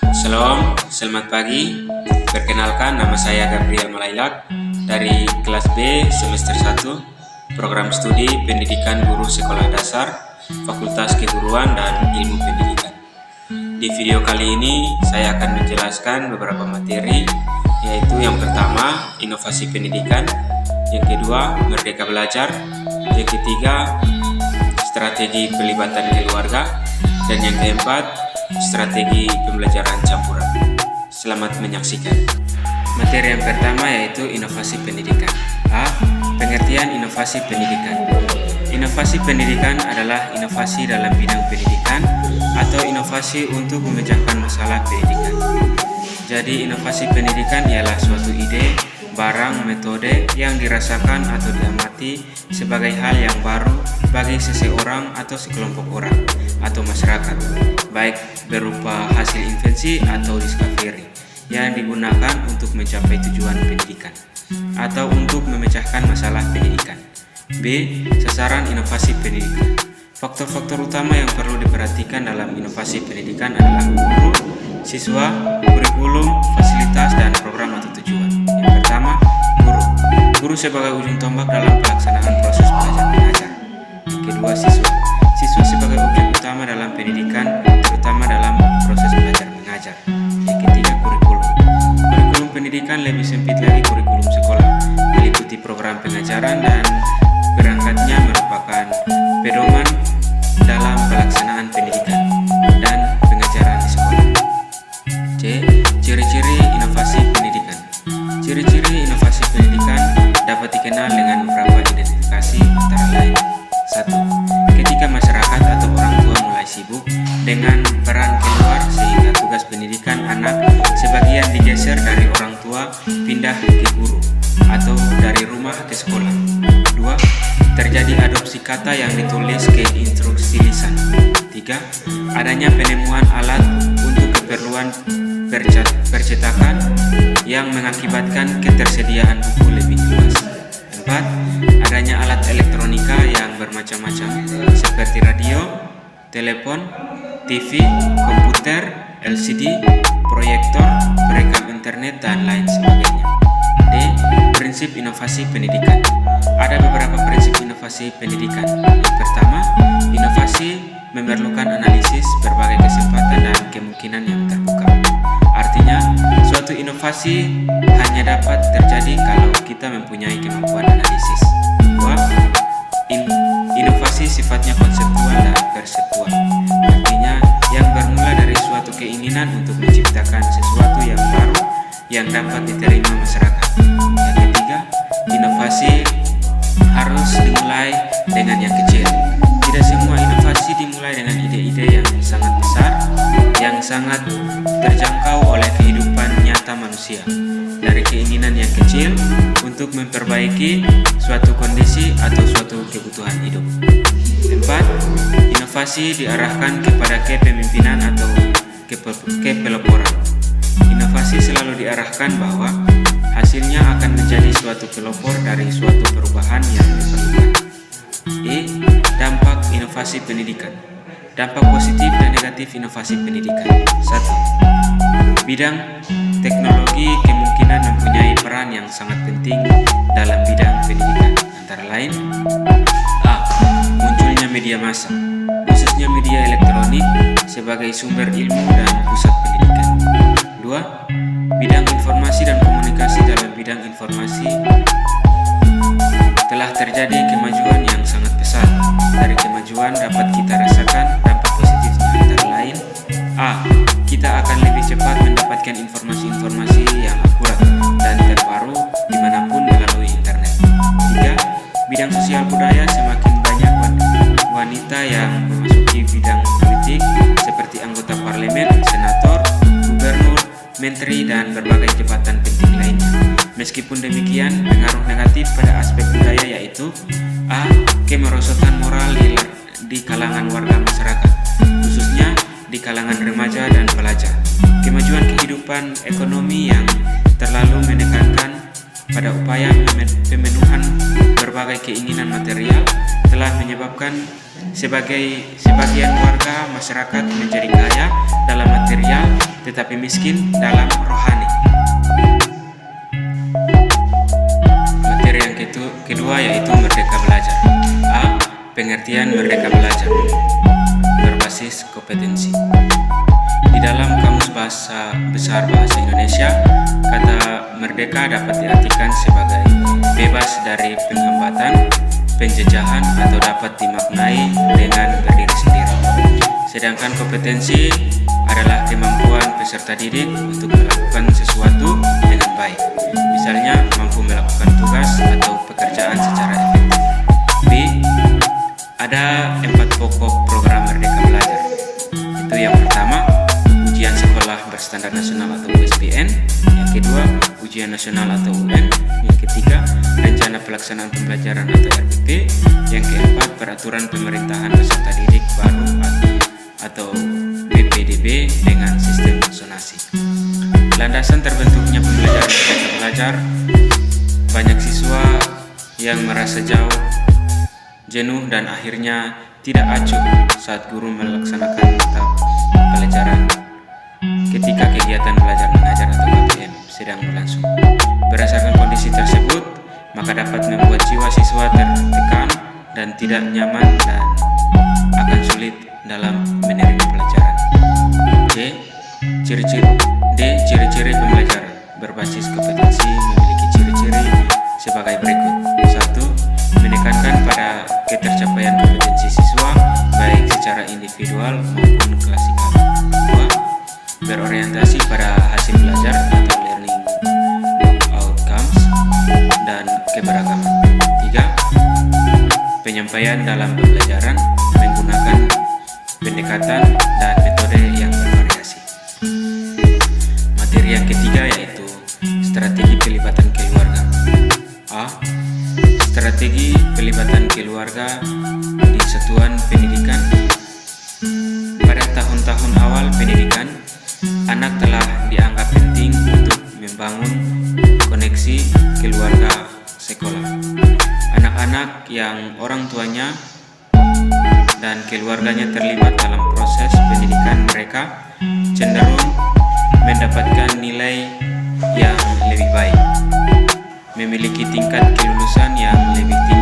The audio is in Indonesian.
Shalom, selamat pagi. Perkenalkan, nama saya Gabriel Malailak dari kelas B semester 1 program studi pendidikan guru sekolah dasar Fakultas Keguruan dan Ilmu Pendidikan. Di video kali ini saya akan menjelaskan beberapa materi, yaitu yang pertama inovasi pendidikan, yang kedua merdeka belajar, yang ketiga strategi pelibatan keluarga, dan yang keempat strategi pembelajaran campuran. Selamat menyaksikan. Materi yang pertama yaitu inovasi pendidikan. A. Pengertian inovasi pendidikan. Inovasi pendidikan adalah inovasi dalam bidang pendidikan atau inovasi untuk memecahkan masalah pendidikan. Jadi inovasi pendidikan ialah suatu ide, barang, metode yang dirasakan atau diamati sebagai hal yang baru bagi seseorang atau sekelompok orang atau masyarakat, baik berupa hasil invensi atau discovery yang digunakan untuk mencapai tujuan pendidikan atau untuk memecahkan masalah pendidikan. B. Sasaran inovasi pendidikan. Faktor-faktor utama yang perlu diperhatikan dalam inovasi pendidikan adalah guru, siswa, kurikulum, fasilitas, dan program atau tujuan. Yang pertama, guru. Guru sebagai ujung tombak dalam pelaksanaan proses belajar mengajar. Yang kedua, siswa. Siswa sebagai objek utama dalam pendidikan, terutama dalam proses belajar mengajar. Yang ketiga, kurikulum. Kurikulum pendidikan lebih sempit lagi kurikulum sekolah, meliputi program pengajaran dan berangkatnya merupakan pedoman dalam pelaksanaan pendidikan dan pengajaran di sekolah. C. Ciri-ciri inovasi pendidikan. Ciri-ciri inovasi pendidikan dapat dikenal dengan beberapa identifikasi antara lain. 1. Ketika masyarakat atau orang tua mulai sibuk dengan peran keluar sehingga tugas pendidikan anak sebagian digeser dari orang tua pindah ke guru atau dari rumah ke sekolah. 2. Terjadi adopsi kata yang ditulis ke instruksi lisan. 3. Adanya penemuan alat untuk keperluan percetakan yang mengakibatkan ketersediaan buku lebih luas. 4. Adanya alat elektronika yang bermacam-macam seperti radio, telepon, TV, komputer, LCD, proyektor, perekam internet, dan lain sebagainya. D. Prinsip inovasi pendidikan. Ada beberapa prinsip inovasi pendidikan. Yang pertama, inovasi memerlukan analisis berbagai kesempatan dan kemungkinan yang terbuka. Artinya, suatu inovasi hanya dapat terjadi kalau kita mempunyai kemampuan analisis. 2. Inovasi sifatnya konseptual dan perseptual. Artinya, yang bermula dari suatu keinginan untuk menciptakan sesuatu yang baru yang dapat diterima masyarakat. Yang ketiga, inovasi harus dimulai dengan yang kecil. Tidak semua inovasi dimulai dengan ide-ide yang sangat besar, yang sangat terjangkau oleh kehidupan nyata manusia. Dari keinginan yang kecil untuk memperbaiki suatu kondisi atau suatu kebutuhan hidup. 4. Inovasi diarahkan kepada kepemimpinan atau kepeloporan. Inovasi selalu diarahkan bahwa hasilnya akan menjadi suatu pelopor dari suatu perubahan yang diperlukan. E. Dampak inovasi pendidikan. Dampak positif dan negatif inovasi pendidikan. 1. Bidang teknologi kemungkinan mempunyai peran yang sangat penting dalam bidang pendidikan. Antara lain, A. Munculnya media massa, khususnya media elektronik sebagai sumber ilmu dan pusat pendidikan. 2. Bidang informasi dan komunikasi. Dalam bidang informasi telah terjadi kemajuan yang sangat pesat. Dari kemajuan dapat kita rasakan dampak positifnya, antara lain, A. Kita akan lebih cepat mendapatkan informasi-informasi yang akurat dan terbaru dimanapun melalui internet. 3. Bidang sosial budaya. Semakin banyak wanita yang memasuki bidang politik seperti anggota parlemen, senator, gubernur, menteri, dan berbagai jabatan penting lainnya. Meskipun demikian, pengaruh negatif pada aspek budaya yaitu A. Kemerosotan moral di kalangan warga masyarakat, khususnya di kalangan remaja dan pelajar. Kemajuan kehidupan ekonomi yang terlalu menekankan pada upaya pemenuhan berbagai keinginan material telah menyebabkan sebagian warga masyarakat menjadi kaya dalam material, tetapi miskin dalam rohani. Materi yang kedua yaitu merdeka belajar. A. Pengertian merdeka belajar berbasis kompetensi. Di dalam Kamus Bahasa Besar Bahasa Indonesia, kata merdeka dapat diartikan sebagai bebas dari penghambatan, penjajahan, atau dapat dimaknai dengan berdiri sendiri. Sedangkan kompetensi adalah kemampuan peserta didik untuk melakukan sesuatu dengan baik. Misalnya, mampu melakukan tugas atau pekerjaan secara efektif. B. Ada 4 pokok program Merdeka Belajar. Itu yang pertama, ujian sekolah berstandar nasional atau USBN. Yang kedua, ujian nasional atau UN. Yang ketiga, rencana pelaksanaan pembelajaran atau RPP. Yang keempat, peraturan pemerintahan peserta didik baru atau PPDB dengan sistem zonasi. Landasan terbentuknya pembelajaran Merdeka Belajar, banyak siswa yang merasa jauh, jenuh, dan akhirnya tidak acuh saat guru melaksanakan mata pelajaran ketika kegiatan belajar mengajar atau KBM sedang berlangsung. Berdasarkan kondisi tersebut, maka dapat membuat jiwa siswa tertekan dan tidak nyaman dan akan sulit dalam menerima pelajaran. Ciri-ciri pembelajaran berbasis kompetensi memiliki ciri-ciri sebagai berikut. 1. Menekankan pada ketercapaian kompetensi siswa baik secara individual maupun klasikal. 2. Berorientasi pada hasil belajar atau learning outcomes dan keberagaman. 3. Penyampaian dalam pembelajaran menggunakan pendekatan dan metode yang bervariasi. Materi yang ketiga yaitu strategi pelibatan keluarga. A. Strategi pelibatan keluarga di satuan pendidikan. Pada tahun-tahun awal pendidikan, anak telah dianggap penting untuk membangun koneksi keluarga sekolah. Anak-anak yang orang tuanya dan keluarganya terlibat dalam proses pendidikan mereka cenderung mendapatkan nilai yang lebih baik, memiliki tingkat kelulusan yang lebih tinggi.